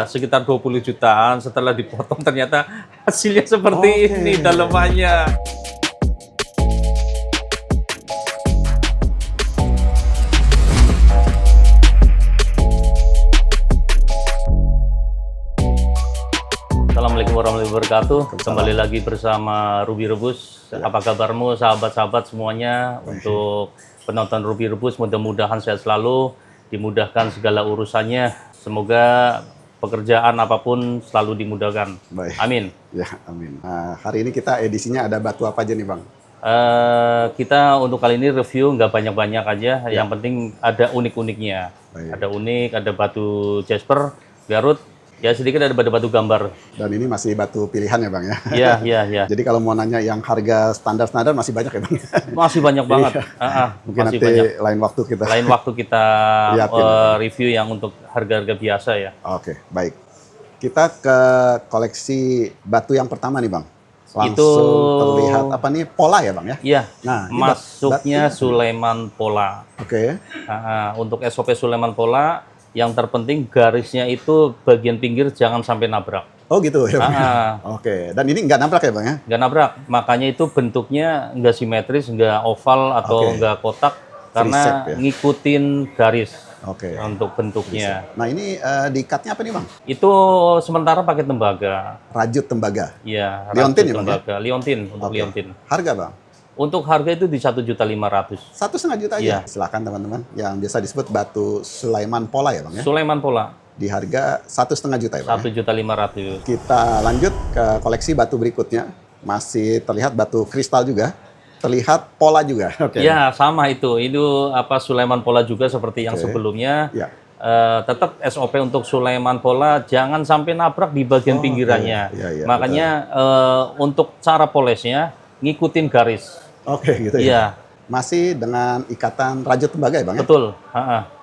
sekitar 20 jutaan. Setelah dipotong ternyata hasilnya seperti ini dalemannya. Assalamualaikum warahmatullahi wabarakatuh. Kembali lagi bersama Ruby Rebus. Apa kabarmu sahabat-sahabat semuanya? Untuk penonton Ruby Rebus, mudah-mudahan sehat selalu, dimudahkan segala urusannya. Semoga pekerjaan apapun selalu dimudahkan. Baik. Amin. Ya, amin. Nah, hari ini kita edisinya ada batu apa aja nih, Bang? Kita untuk kali ini review nggak banyak-banyak aja. Yang penting ada unik-uniknya. Ada unik, ada batu jasper, Garut. Ya sedikit ada batu-batu gambar. Dan ini masih batu pilihan ya, Bang ya? Iya. Jadi kalau mau nanya yang harga standar-standar masih banyak ya, Bang? Masih banyak banget. Mungkin masih nanti banyak. Lain waktu kita review yang untuk harga-harga biasa ya. Oke, baik. Kita ke koleksi batu yang pertama nih, Bang. Langsung Itu terlihat apa nih? Pola ya, Bang ya? Iya. Nah, masuknya Sulaiman Pola. Oke. Untuk SOP Sulaiman Pola, yang terpenting garisnya itu bagian pinggir jangan sampai nabrak. Oh gitu ya, Bang. Oke. Dan ini nggak nabrak ya, Bang ya? Nggak nabrak. Makanya itu bentuknya nggak simetris, nggak oval atau nggak kotak, karena ya? Ngikutin garis. Oke. Untuk bentuknya. Nah ini diikatnya apa nih, Bang? Itu sementara pakai tembaga. Rajut tembaga. Iya. Liontin ya, Bang? Tembaga. Liontin untuk liontin. Harga, Bang? Untuk harga itu di 1.500.000. 1,5 juta aja. Iya. Silakan teman-teman. Yang biasa disebut batu Sulaiman Pola ya, Bang ya? Sulaiman Pola. Di harga 1,5 juta ya, Bang? 1.500.000. Kita lanjut ke koleksi batu berikutnya. Masih terlihat batu kristal juga. Terlihat pola juga. Ya, sama itu. Itu Sulaiman Pola juga seperti yang sebelumnya. Ya. Tetap SOP untuk Sulaiman Pola jangan sampai nabrak di bagian pinggirannya. Iya, Makanya untuk cara polesnya ngikutin garis. Oke, gitu ya. Iya. Masih dengan ikatan rajut tembaga ya, Bang ya? Betul.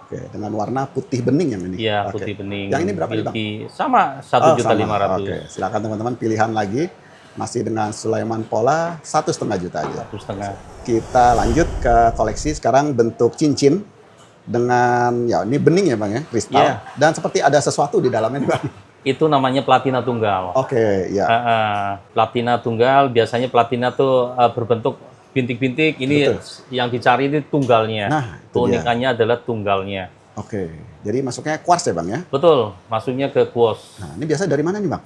Oke, dengan warna putih bening yang ini. Iya, putih bening. Yang ini berapa nih, Bang? Sama 1.500.000. Oke, silakan teman-teman pilihan lagi. Masih dengan Sulaiman Pola 1,5 juta aja. 1,5. Kita lanjut ke koleksi sekarang bentuk cincin dengan ya ini bening ya, Bang ya, kristal. Iya. Dan seperti ada sesuatu di dalamnya nih, Bang. Itu namanya platina tunggal. Oke, ya. Platina tunggal, biasanya platina tuh berbentuk bintik-bintik. Ini yang dicari itu tunggalnya. Nah, keunikannya adalah tunggalnya. Oke, jadi masuknya kuars ya, Bang ya? Betul, masuknya ke kuos. Nah, ini biasa dari mana nih, Bang?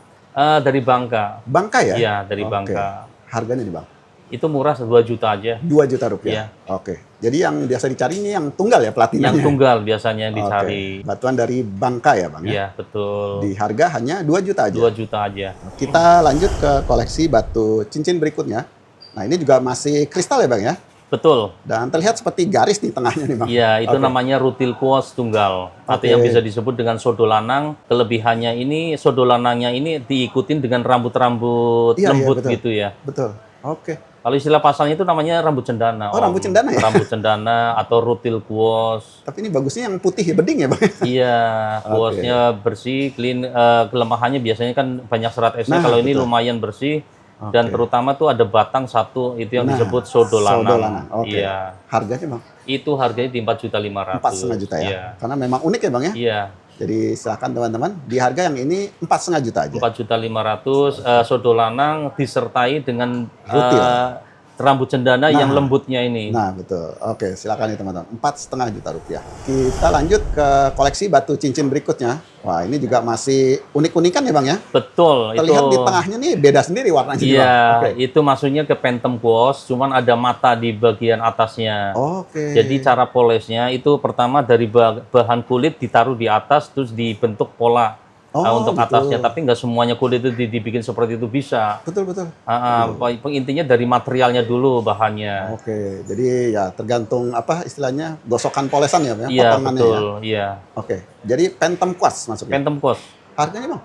Dari Bangka. Bangka ya? Iya, dari Bangka. Harganya nih, Bang? Itu murah 2 juta aja. 2 juta rupiah? Iya. Oke, jadi yang biasa dicari ini yang tunggal ya, platinanya? Yang tunggal biasanya yang dicari. Batuan dari Bangka ya, Bang? Iya, betul. Di harga hanya 2 juta aja? 2 juta aja. Kita lanjut ke koleksi batu cincin berikutnya. Nah, ini juga masih kristal ya, Bang ya? Betul. Dan terlihat seperti garis di tengahnya nih, Bang. Iya, itu namanya rutil kuos tunggal. Atau yang bisa disebut dengan sodolanang. Kelebihannya ini, sodolanangnya ini diikutin dengan rambut-rambut lembut betul. gitu ya. Betul. Oke. Kalau istilah pasalnya itu namanya rambut cendana. Oh, rambut cendana ya? Rambut cendana atau rutil kuos. Tapi ini bagusnya yang putih bening ya, Bang? Iya, kuosnya bersih, clean. Kelemahannya biasanya kan banyak serat esnya. Kalau ini lumayan bersih. Dan terutama tuh ada batang satu, itu yang disebut sodolanang. Oke. Iya. Harganya, Bang? Itu harganya di 4.500.000. 4,5 juta ya? Iya. Karena memang unik ya, Bang ya? Iya. Jadi silakan teman-teman, di harga yang ini 4,5 juta aja. 4.500.000, sodolanang disertai dengan rutil. Rambut cendana yang lembutnya ini. Nah, betul. Oke, silakan nih teman-teman. 4,5 juta rupiah. Kita lanjut ke koleksi batu cincin berikutnya. Wah, ini juga masih unik-unikan ya, Bang ya? Betul. Terlihat itu, di tengahnya nih beda sendiri warnanya. Iya, itu masuknya ke phantom kuos, cuman ada mata di bagian atasnya. Oke. Jadi cara polesnya itu pertama dari bahan kulit ditaruh di atas, terus dibentuk pola. Untuk atasnya, tapi nggak semuanya kulit itu dibikin seperti itu bisa. Betul. Intinya dari materialnya dulu bahannya. Oke, jadi ya tergantung apa istilahnya gosokan polesan ya, Iya, potongannya betul. ya. Iya. Oke, jadi phantom quartz masuknya. Phantom kuos. Harganya, Bang?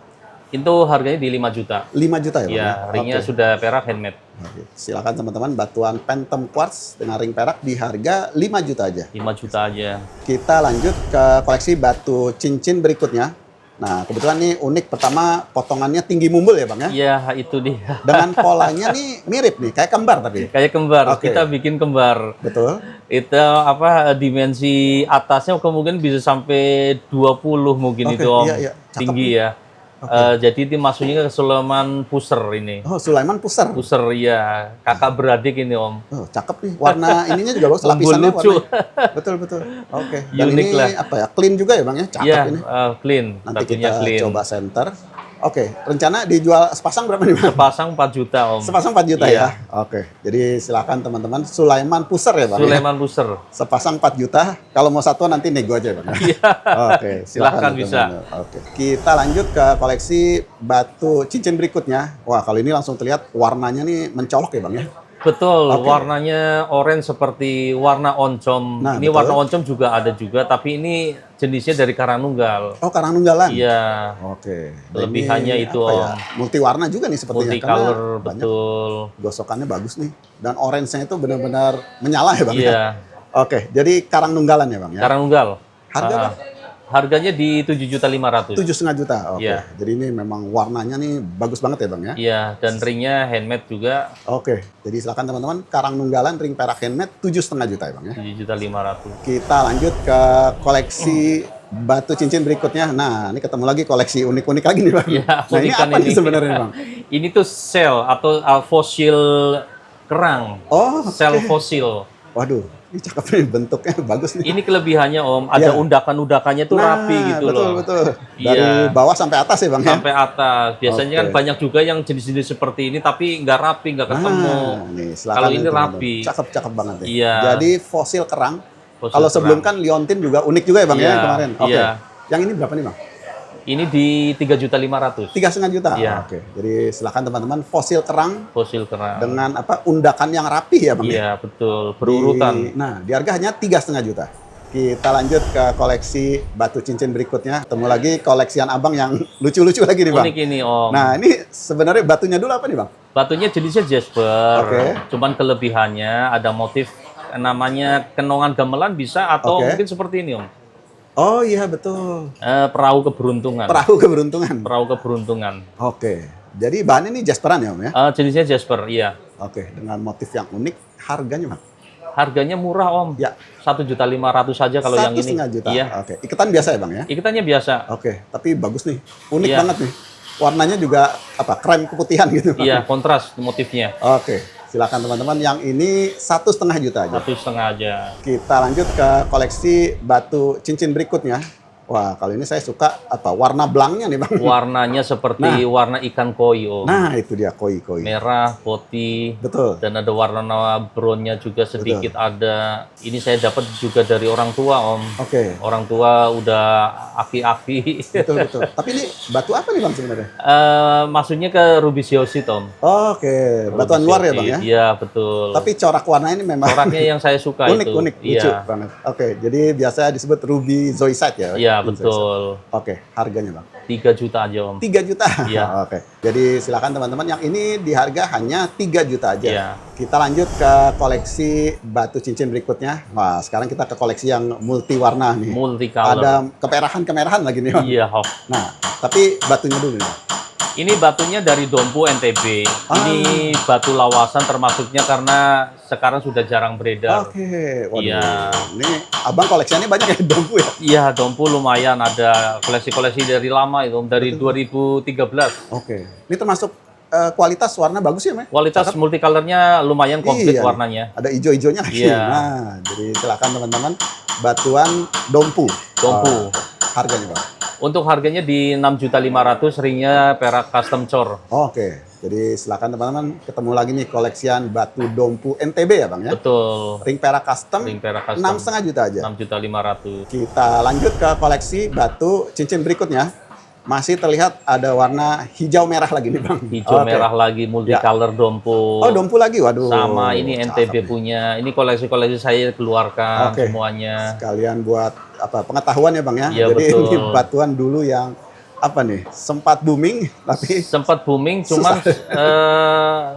Itu harganya di 5 juta. 5 juta ya, Bang? Iya, ringnya sudah perak handmade. Oke. Silakan teman-teman, batuan phantom quartz dengan ring perak di harga 5 juta aja. 5 juta aja. Kita lanjut ke koleksi batu cincin berikutnya. Nah, kebetulan nih unik, pertama potongannya tinggi mumbul ya Bang ya? Iya, itu dia. Dengan polanya nih mirip nih, kayak kembar tapi. Kayak kembar. Oke. Kita bikin kembar. Betul. Itu apa dimensi atasnya kemungkinan bisa sampai 20 mungkin Oke, itu Om. iya, iya. Cakep Tinggi nih. ya. Jadi itu masuknya ke Sulaiman Pusar ini. Oh, Sulaiman Pusar. Pusar ya. Kakak beradik ini Om. Oh, cakep nih. Warna ininya juga bagus, Umbul lapisannya lucu. warnanya. Betul, betul. Oke. Dan Unik ini lah. apa ya? Clean juga ya Bang ya? Cakep Iya, ini. clean. Nanti Batunya kita clean. coba center. Oke, rencana dijual sepasang berapa nih Bang? Sepasang 4 juta Om. Sepasang 4 juta Iya. ya? Oke, jadi silakan teman-teman. Sulaiman Pusar ya Bang? Ya? Sulaiman Pusar. Sepasang 4 juta. Kalau mau satu nanti nego aja Bang. Iya. Oke, Silahkan teman-teman. bisa. Oke, kita lanjut ke koleksi batu cincin berikutnya. Wah, kalau ini langsung terlihat warnanya nih mencolok ya Bang ya? Betul, Oke. warnanya orange seperti warna oncom. Nah, Ini betul. warna oncom juga ada juga, tapi ini jenisnya dari Karanunggal. Oh, Karanunggalan. Iya, Oke. Kelebihannya Ini itu, apa ya? Om. Multi warna juga nih sepertinya. multicolor, karena banyak betul. gosokannya bagus nih. Dan orange-nya itu benar-benar menyala ya Bang ya? Iya, Oke, jadi Karanunggalan ya Bang ya? Karanunggal. Harga Ah, Bang? harganya di 7.500.000. 7,5 juta. Oke. Iya. Jadi ini memang warnanya nih bagus banget ya Bang ya? Iya, dan ringnya handmade juga Oke. Jadi silakan teman-teman, Karanunggalan ring perak handmade 7,5 juta ya Bang ya? 7.500.000. Kita lanjut ke koleksi batu cincin berikutnya. Nah, ini ketemu lagi koleksi unik-unik lagi nih Bang. Iya, Nah, ini unikan apa nih ini. sebenarnya Bang? Ini tuh sel atau fosil kerang. Oh, Sel oke. fosil. Waduh, ini cakep nih, bentuknya bagus nih. Ini kelebihannya Om, ada Iya. undakan-undakannya tuh rapi gitu betul, loh. betul. Dari Iya. bawah sampai atas ya Bang ya? Sampai atas. Biasanya kan Oke. banyak juga yang jenis-jenis seperti ini tapi nggak rapi, nggak ketemu. Nah, nih, silakan Kalau nih, ini teman-teman. rapi. Cakep-cakep banget nih. Iya. Jadi fosil kerang. Fosil Kalau sebelum kerang. kan liontin juga unik juga ya Bang ya Iya, yang kemarin. Oke. iya. Yang ini berapa nih Bang? Ini di 3.500.000. 3,5 juta. Iya. Oke. Jadi silakan teman-teman, fosil kerang Fosil kerang. dengan apa undakan yang rapi ya Bang. Iya, betul. Berurutan. Nah, di harga hanya 3,5 juta. Kita lanjut ke koleksi batu cincin berikutnya. Ketemu lagi koleksian Abang yang lucu-lucu lagi nih Bang. Unik ini Om. Nah, ini sebenarnya batunya dulu apa nih Bang? Batunya jenisnya jasper. Oke. Cuman kelebihannya ada motif namanya kenongan gamelan bisa atau Oke. mungkin seperti ini Om. Oh iya betul. Perahu keberuntungan. Perahu keberuntungan. Perahu keberuntungan. Oke. Jadi bahannya ini jasperan ya Om ya? Jenisnya jasper, iya. Oke, dengan motif yang unik, harganya Bang? Harganya murah Om. Ya. 1.500.000 saja kalau yang ini. 1,5 juta. Iya. Oke, iketan biasa ya Bang ya? Ikatannya biasa. Oke, tapi bagus nih. Unik Iya. banget nih. Warnanya juga apa? Krem keputihan gitu Bang. Iya, kontras motifnya. Oke, silakan teman-teman. Yang ini 1,5 juta aja. 1,5 aja. Kita lanjut ke koleksi batu cincin berikutnya. Wah, kali ini saya suka apa? Warna belangnya nih Bang. Warnanya seperti warna ikan koi Om. Nah, itu dia koi-koi. Merah, putih, Betul. dan ada warna brownnya juga sedikit ada. Ini saya dapat juga dari orang tua Om. Oke. Orang tua udah aki-aki. Betul betul. Tapi ini batu apa nih Bang sebenarnya? Maksudnya ke Ruby Siosit Om. Oke, batuan luar ya Bang ya? Iya, betul. Tapi corak warnanya ini memang coraknya yang saya suka unik, itu. unik, lucu Iya. banget. Oke, jadi biasa disebut ruby zoisite ya? Iya, Ruby zoisite. betul. Oke, harganya Bang? 3 juta aja Om. 3 juta? Iya. Oke, jadi silakan teman-teman, yang ini di harga hanya 3 juta aja. Iya. Kita lanjut ke koleksi batu cincin berikutnya. Wah, sekarang kita ke koleksi yang multi warna nih. Multicolor. Ada kemerahan-kemerahan lagi nih Bang. Iya, Hok. Nah, tapi batunya dulu nih Bang. Ini batunya dari Dompu NTB. Ah. Ini batu lawasan termasuknya karena sekarang sudah jarang beredar. Oke, waduh. Iya. Ini abang koleksiannya banyak ya dompu ya? Iya, Dompu lumayan ada koleksi-koleksi dari lama itu, dari 2013. Oke, ini termasuk kualitas warna bagus ya, Mas? Kualitas multicolornya lumayan komplit Iya, warnanya. Ada hijau-hijaunya lagi. Iya. Nah, jadi silakan teman-teman, batuan dompu. Dompu. Harganya, Bang? Untuk harganya di 6.500.000, ringnya perak custom cor. Oke, jadi silakan teman-teman, ketemu lagi nih koleksian batu dompu NTB ya, Bang ya? Betul. Ring perak custom, Ring perak custom. 6,5 juta aja. 6.500.000. Kita lanjut ke koleksi batu cincin berikutnya. Masih terlihat ada warna hijau merah lagi nih, Bang. Hijau Oke. merah lagi, multicolor Dompu. Oh, dompu lagi. Waduh. Sama ini cakep NTB nih. punya. Ini koleksi-koleksi saya keluarkan Oke. semuanya. Sekalian buat apa pengetahuan ya Bang ya. Iya, Jadi betul. ini batuan dulu yang apa nih? Sempat booming, tapi Sempat booming, cuman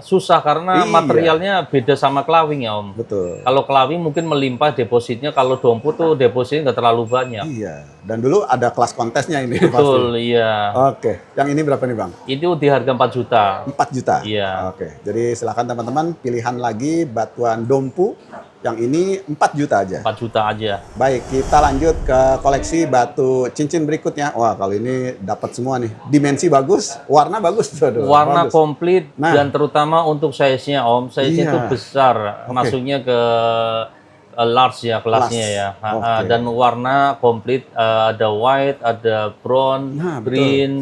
susah karena Iya. materialnya beda sama kelawing ya Om. betul. Kalau kelawing mungkin melimpah depositnya, kalau dompu tuh depositnya nggak terlalu banyak. Iya. Dan dulu ada kelas kontesnya ini pasti. Betul, iya. Oke. Yang ini berapa nih Bang? Itu di harga 4 juta. 4 juta. Iya. Oke. Jadi silakan teman-teman pilihan lagi batuan dompu. Yang ini 4 juta aja. 4 juta aja. Baik, kita lanjut ke koleksi batu cincin berikutnya. Wah, kalau ini dapat semua nih. Dimensi bagus, warna bagus. Aduh, Warna bagus. komplit Nah. dan terutama untuk size-nya Om. Size-nya Iya. itu besar, Oke. masuknya ke large ya kelasnya Large. ya. Oke. Dan warna komplit, ada white, ada brown, Nah, betul. green,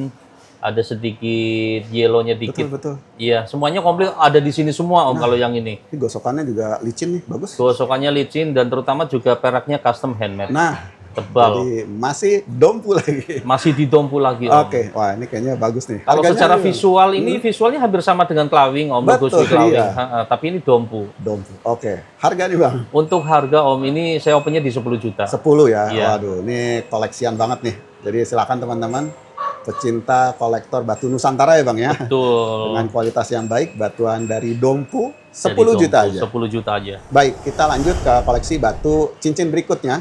ada sedikit yellow-nya dikit. Betul. Iya, semuanya komplit ada di sini semua Om kalau yang ini. Ini gosokannya juga licin nih, bagus. Gosokannya licin dan terutama juga peraknya custom handmade, Nah, tebal. jadi masih dompu lagi. Masih didompu lagi Om. Oke, wah ini kayaknya bagus nih. Kalau Harganya secara juga visual ini visualnya hampir sama dengan kelawing Om, logo Betul, kelawing. iya. Tapi ini dompu. dompu. Oke, harga nih Bang. Untuk harga Om ini saya opennya di 10 juta. 10 ya. Iya. Waduh, ini koleksian banget nih. Jadi silakan teman-teman pecinta kolektor batu Nusantara ya Bang ya. Betul. Dengan kualitas yang baik, batuan dari dompu 10 Jadi dompu, juta aja. 10 juta aja. Baik, kita lanjut ke koleksi batu cincin berikutnya.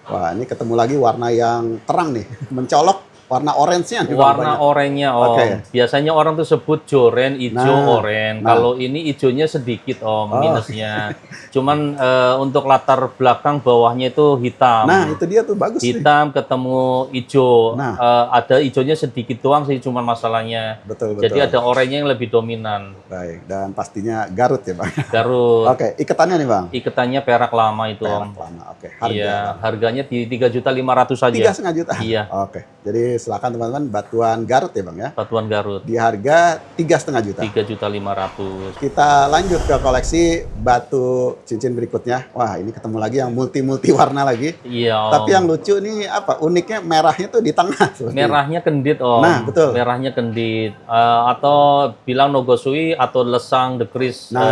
Wah, ini ketemu lagi warna yang terang nih, mencolok warna orange-nya nih, Bang, Warna banyak. oranye Om. Oke. Biasanya orang tuh sebut joren, hijau, Nah, oren. nah. Kalau ini hijaunya sedikit Om, Oh. minusnya. Cuman untuk latar belakang bawahnya itu hitam. Nah, itu dia tuh bagus nih. Hitam ketemu hijau. Nah. Ada hijaunya sedikit doang sih cuman masalahnya. Betul. Jadi ada oranye yang lebih dominan. Baik, dan pastinya Garut ya Bang. Garut. Oke, iketannya nih Bang. Iketannya perak lama itu Perak Om. lama. Oke, harga. Iya, harganya di 3.500.000 saja. 3,5 juta. Iya. Oke, jadi silakan teman-teman batuan Garut ya Bang ya. Batuan Garut. Di harga 3,5 juta. 3.500.000. Kita lanjut ke koleksi batu cincin berikutnya. Wah, ini ketemu lagi yang multi warna lagi. Iya Om. Tapi yang lucu nih apa? Uniknya merahnya tuh di tengah. seperti ini. Merahnya kendit Om. Nah, betul. Merahnya kendit. Atau bilang nogosui atau lesang dekris Nah,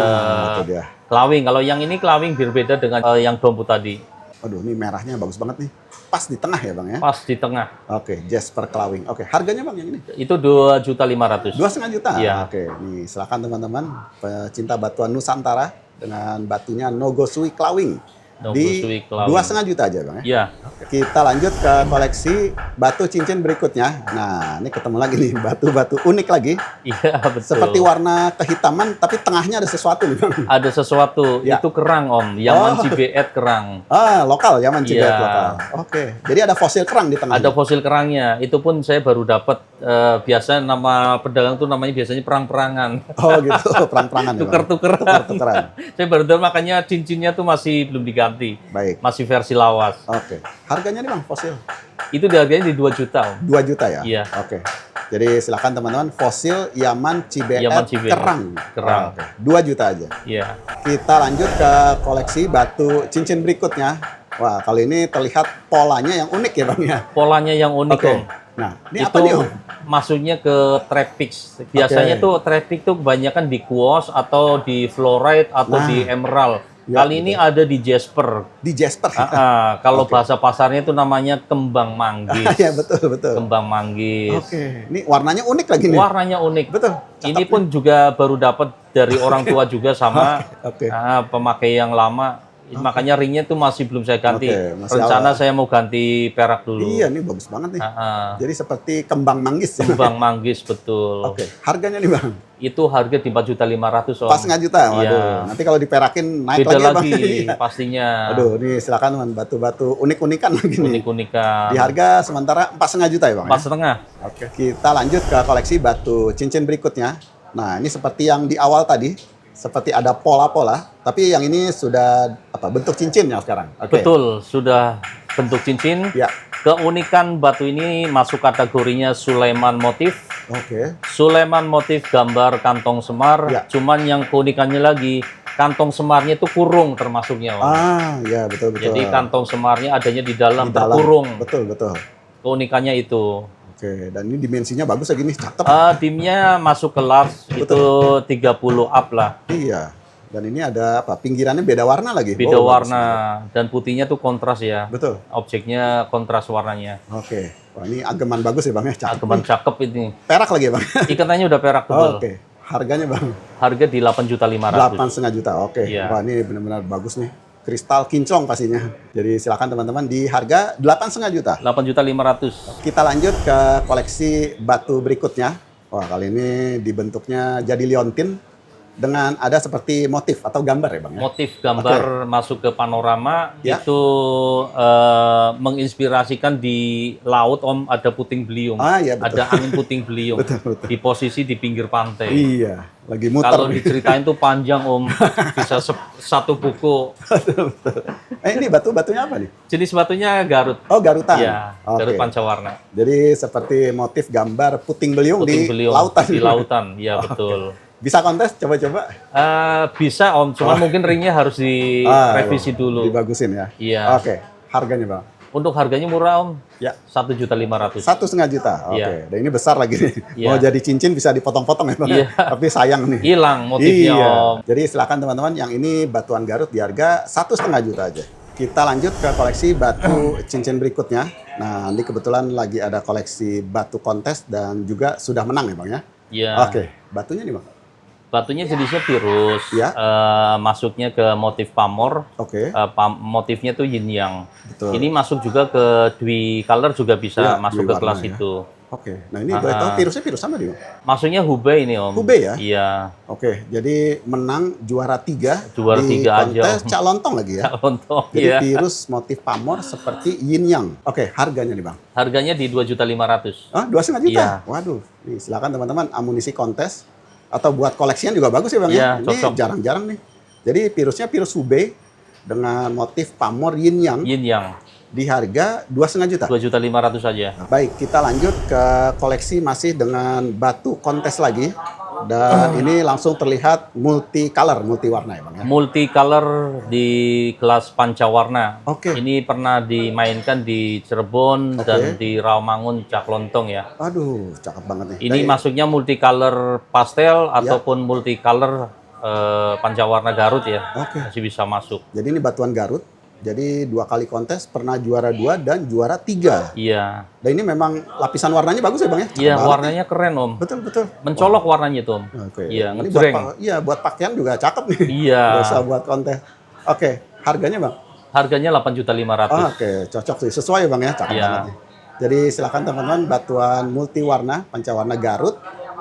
itu dia. kelawing. Kalau yang ini kelawing berbeda dengan yang dompu tadi. Aduh, ini merahnya bagus banget nih. Pas di tengah ya Bang ya. Pas di tengah. Oke, Jasper Kelawing. Oke, harganya Bang yang ini? Itu 2.500.000. 2,5 juta. Iya. Oke, nih silakan teman-teman pecinta batuan Nusantara dengan batunya Nogosui Kelawing. Nogosui Kelawing. 2,5 juta aja Bang ya. Iya. Kita lanjut ke koleksi batu cincin berikutnya. Nah, ini ketemu lagi nih batu-batu unik lagi. Iya, betul. Seperti warna kehitaman tapi tengahnya ada sesuatu nih Bang. Ada sesuatu, Ya. itu kerang Om, Yaman Oh. Cibeet kerang. Ah, lokal Yaman Cibeet Iya. lokal. Oke. Jadi ada fosil kerang di tengah. Ada fosil kerangnya, itu pun saya baru dapat. Biasa nama pedagang tuh namanya biasanya perang-perangan. Oh, gitu. Perang-perangan ya. Bang? Tuker-tukeran. Tuker-tukeran. Saya baru tahu makanya cincinnya tuh masih belum diganti. Baik. Masih versi lawas. Oke. Harganya nih Bang fosil? Itu diharganya di 2 juta Om. 2 juta ya? Iya. Oke. Jadi silakan teman-teman fosil Yaman Cibeet Yaman Cibeet. kerang. Kerang. Oke. 2 juta aja. Iya. Kita lanjut ke koleksi batu cincin berikutnya. Wah, kali ini terlihat polanya yang unik ya Bang ya. Polanya yang unik Oke. Om. Nah, ini Itu apa nih Om? masuknya ke trapix. Biasanya Oke. tuh trapix tuh kebanyakan di quartz atau di fluorite atau Nah. di emerald. Ya, Kali ini ada di jasper. Di Jasper. Kalau Oke. bahasa pasarnya itu namanya kembang manggis. Iya, betul. Kembang manggis. Oke. Ini warnanya unik lagi nih. Warnanya unik. Betul. Ini pun juga baru dapat dari orang tua juga sama Oke. pemakai yang lama. Makanya ringnya tuh masih belum saya ganti. Oke, masih Rencana awal. saya mau ganti perak dulu. Iya, ini bagus banget nih. Jadi seperti kembang manggis ya. Kembang manggis betul. Oke. Harganya nih Bang? Itu harga di 4.500.000 Om. Pas 5 juta. Waduh. Iya. Nanti kalau diperakin naik Beda lagi ya Bang. lagi Iya. pastinya. Aduh, ini silakan teman batu-batu unik-unikan lagi nih. Unik-unikan. Di harga sementara 4,5 juta ya Bang? 4,5. Oke. Kita lanjut ke koleksi batu cincin berikutnya. Nah, ini seperti yang di awal tadi, seperti ada pola-pola, tapi yang ini sudah bentuk cincinnya sekarang. Oke. Betul, sudah bentuk cincin. Ya. Keunikan batu ini masuk kategorinya Sulaiman motif. Oke. Sulaiman motif gambar kantong semar. Ya. Cuman yang keunikannya lagi, kantong semarnya itu kurung termasuknya Om. Ya betul. Jadi kantong semarnya adanya di dalam, Di dalam. terkurung. Betul. Keunikannya itu. Oke, dan ini dimensinya bagus lagi nih, cakep. Dimnya masuk ke large itu 30 up lah. Iya. Dan ini ada apa? Pinggirannya beda warna lagi. Beda Oh, bagus. warna dan putihnya tuh kontras ya. Betul. Objeknya kontras warnanya. Oke. Wah, ini ageman bagus ya Bang ya. Cakep. Ageman cakep ini. Perak lagi ya Bang. Ikatannya udah perak tebal. Oke. Harganya Bang? Harga di 8.500.000. 8,5 juta. Oke. Iya. Wah, ini benar-benar bagus nih. Kristal kinclong pastinya. Jadi silakan teman-teman di harga 8,5 juta. 8.500.000. Kita lanjut ke koleksi batu berikutnya. Wah, kali ini dibentuknya jadi liontin dengan ada seperti motif atau gambar ya Bang ya? Motif gambar masuk ke panorama Ya. itu menginspirasikan di laut Om, ada puting beliung. Ah, iya, betul. Ada angin puting beliung. Betul. Di posisi di pinggir pantai. Iya, lagi muter. Kalau diceritain tuh panjang Om, bisa satu buku. Ini batunya apa nih? Jenis batunya Garut. Oh, garutan. Iya, Oke. Garut pancawarna. Jadi seperti motif gambar puting beliung di Puting beliung lautan. di lautan, ya betul. Bisa kontes? Coba-coba. Bisa Om, cuman mungkin ringnya harus direvisi dulu. Dibagusin ya. Iya. Oke, harganya Bang? Untuk harganya murah Om, Ya. 1.500.000. 1,5 juta. Oke. Iya. Dan ini besar lagi nih. Iya. Mau jadi cincin bisa dipotong-potong ya Bang. Iya. Tapi sayang nih. Hilang motifnya Iya. Om. Jadi silakan teman-teman yang ini batuan Garut di harga 1,5 juta aja. Kita lanjut ke koleksi batu cincin berikutnya. Nah, ini kebetulan lagi ada koleksi batu kontes dan juga sudah menang ya Bang ya. Iya. Oke, batunya nih Bang. Batunya jenisnya virus, Ya. masuknya ke motif pamor, Oke. motifnya tuh yin yang. Betul. Ini masuk juga ke dwi color juga bisa Ya, masuk dwi ke warna kelas ya. itu. Oke. Nah, ini boleh tahu virusnya virus sama nih Bang? Masuknya Hubei ini Om. Hubei ya? Iya. Oke, jadi menang juara 3 Juara di 3 aja, kontes Om. Cak Lontong lagi ya. Contoh, Jadi iya. virus motif pamor seperti yin yang. Oke, harganya nih Bang. Harganya di 2.500.000. Ah, 2,5 juta. Iya. Waduh, nih silakan teman-teman amunisi kontes atau buat koleksian juga bagus ya Bang ya. Iya, Ini cocok. jarang-jarang nih. Jadi virusnya virus Hubei dengan motif pamor yin yang Yin yang di harga 2,5 juta. 2.500.000 saja. Baik, kita lanjut ke koleksi masih dengan batu kontes lagi. Dan ini langsung terlihat multicolor, multiwarna ya Bang ya. Multicolor di kelas pancawarna. Oke. Ini pernah dimainkan di Cirebon Oke. dan di Rawamangun Cak Lontong ya. Aduh, cakep banget nih. Ini Dari- masuknya multicolor pastel Ya. ataupun multicolor pancawarna Garut ya. Oke. Masih bisa masuk. Jadi ini batuan Garut. Jadi 2 kali kontes, pernah juara 2 dan juara 3. Iya. Dan ini memang lapisan warnanya bagus ya Bang ya? Cakep Iya, banget warnanya keren Om. nih. Betul, betul. Mencolok warnanya tuh Om. Oke. Iya, Ini ngejreng. buat pakaian juga cakep nih. Iya. Nggak usah buat kontes. Oke, harganya Bang? Harganya 8.500.000. Oke, cocok sih. Sesuai ya Bang ya, cakep Iya. banget nih. Jadi silakan teman-teman batuan multiwarna pancawarna Garut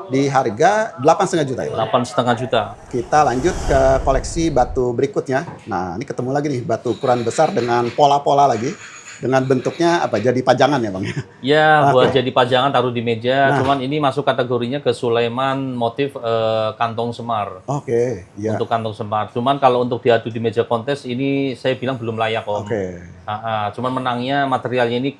di harga 8,5 juta ya. 8,5 juta. Kita lanjut ke koleksi batu berikutnya. Nah, ini ketemu lagi nih batu ukuran besar dengan pola-pola lagi. Dengan bentuknya apa? Jadi pajangan ya Bang ya. Ya, Oke. buat jadi pajangan taruh di meja. Nah. Cuman ini masuk kategorinya ke Sulaiman motif kantong semar. Oke, iya. Untuk kantong semar. Cuman kalau untuk diadu di meja kontes ini saya bilang belum layak Om. Oke. Cuman menangnya materialnya ini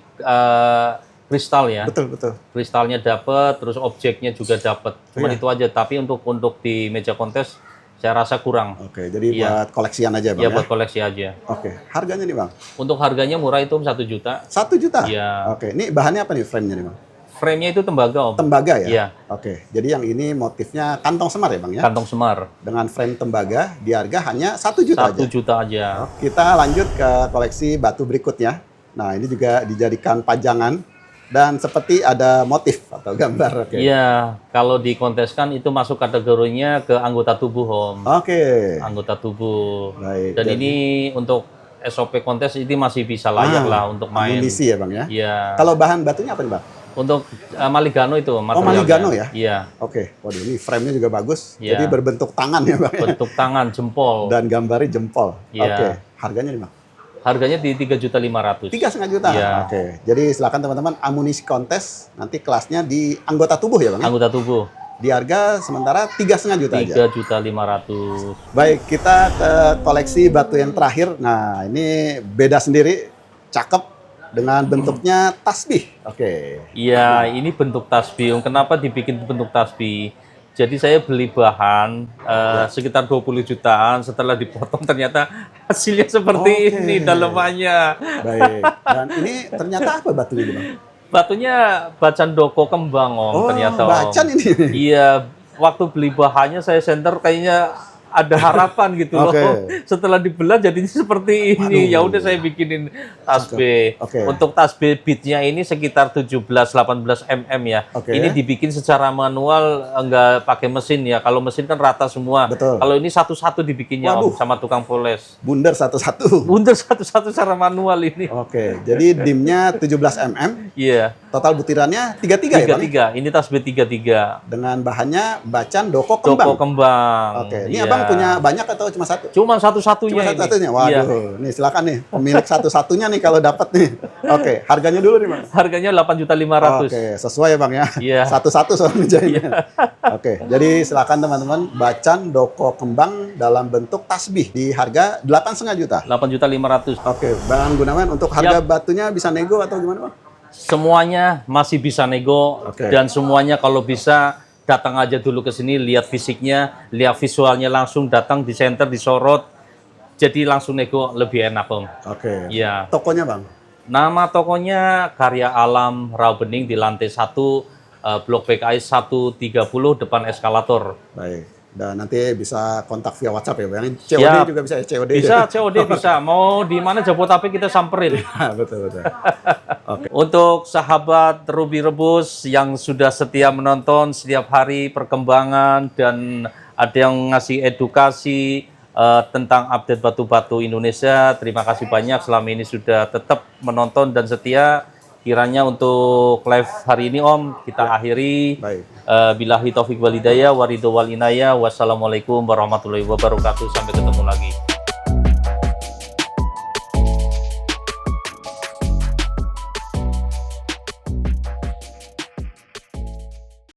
kristal ya. Betul, betul. Kristalnya dapat, terus objeknya juga dapat. Cuman Iya. itu aja. Tapi untuk di meja kontes saya rasa kurang. Oke, jadi Iya. buat koleksian aja Bang Ya ya. buat koleksi aja. Oke, harganya nih Bang? Untuk harganya murah itu 1 juta. 1 juta? Iya. Oke, ini bahannya apa nih frame-nya nih Bang? Frame-nya itu tembaga Om. Tembaga ya? Iya. Oke, jadi yang ini motifnya kantong semar ya Bang ya? Kantong semar. Dengan frame tembaga di harga hanya 1 juta 1 aja. juta aja. Kita lanjut ke koleksi batu berikutnya. Nah, ini juga dijadikan pajangan dan seperti ada motif atau gambar. Oke. Iya, kalau dikonteskan itu masuk kategorinya ke anggota tubuh Om. Oke. Anggota tubuh. Baik. Dan ini untuk SOP kontes ini masih bisa layak lah untuk main. Amunisi ya Bang ya? Iya. Kalau bahan batunya apa nih Bang? Untuk Maligano itu materialnya. Maligano ya? Iya. Oke, waduh ini frame-nya juga bagus. Iya. Jadi berbentuk tangan ya Bang ya? Bentuk tangan, jempol. Dan gambarnya jempol. Iya. Oke, harganya nih Bang? Harganya di 3.500.000. 3,5 juta. Iya. Oke, jadi silakan teman-teman amunisi kontes nanti kelasnya di anggota tubuh ya Bang? ya? Anggota tubuh Di harga sementara 3,5 juta aja. 3.500.000. Baik, kita ke koleksi batu yang terakhir. Nah, ini beda sendiri, cakep dengan bentuknya tasbih. Oke. Iya, ini bentuk tasbih. Kenapa dibikin bentuk tasbih? Jadi saya beli bahan sekitar 20 jutaan, setelah dipotong ternyata hasilnya seperti Oke. ini dalemannya. Baik. Dan ini ternyata apa batunya ini, Bang? Batunya bacan doko kembang Om, Oh, ternyata Om. bacan ini. Iya, waktu beli bahannya saya senter kayaknya ada harapan gitu loh. Oke. Setelah dibelah jadi seperti ini. Ya udah saya bikinin tasbih. Oke. Untuk tasbih beatnya ini sekitar 17-18 mm ya. Oke. Ini dibikin secara manual, enggak pakai mesin ya. Kalau mesin kan rata semua. Betul. Kalau ini satu-satu dibikinnya Waduh. Om, sama tukang poles. Bundar satu-satu. Bundar satu-satu secara manual ini. Oke, jadi dimnya 17 mm, Iya. total butirannya 33 ya Bang? 33. Ini tasbih 33. Dengan bahannya bacan doko Toko kembang. kembang. Oke, ini Iya. Abang punya banyak atau cuma satu? Cuma satu-satunya Cuma ini. satu-satunya. Iya. Waduh, nih silakan nih pemilik satu-satunya nih kalau dapat nih. Oke, harganya dulu nih Bang. Harganya 8.500.000. Oke, sesuai ya Bang ya. Iya. Satu-satu soalnya jahitnya. Oke, jadi silakan teman-teman bacan doko kembang dalam bentuk tasbih di harga 8,5 juta. 8.500.000. Oke, Bang Gunawan untuk harga batunya bisa nego atau gimana Bang? Semuanya masih bisa nego Oke. dan semuanya kalau bisa datang aja dulu ke sini, lihat fisiknya, lihat visualnya langsung, datang di center, disorot, jadi langsung nego lebih enak Om. Oke. Iya. Tokonya Bang? Nama tokonya Karya Alam Rawabening di lantai 1 Blok PKI 130 depan eskalator. Baik. Dan nanti bisa kontak via WhatsApp ya Bang. COD Siap. juga bisa ya, COD. Bisa COD bisa, mau di mana Jabodetabek kita samperin. Betul betul. Untuk sahabat Ruby Rebus yang sudah setia menonton setiap hari perkembangan dan ada yang ngasih edukasi tentang update batu-batu Indonesia, terima kasih banyak selama ini sudah tetap menonton dan setia. Kiranya untuk live hari ini Om kita akhiri. Baik. Billahi taufik wal hidayah, waridho wal inayah. Wassalamualaikum warahmatullahi wabarakatuh. Sampai ketemu lagi.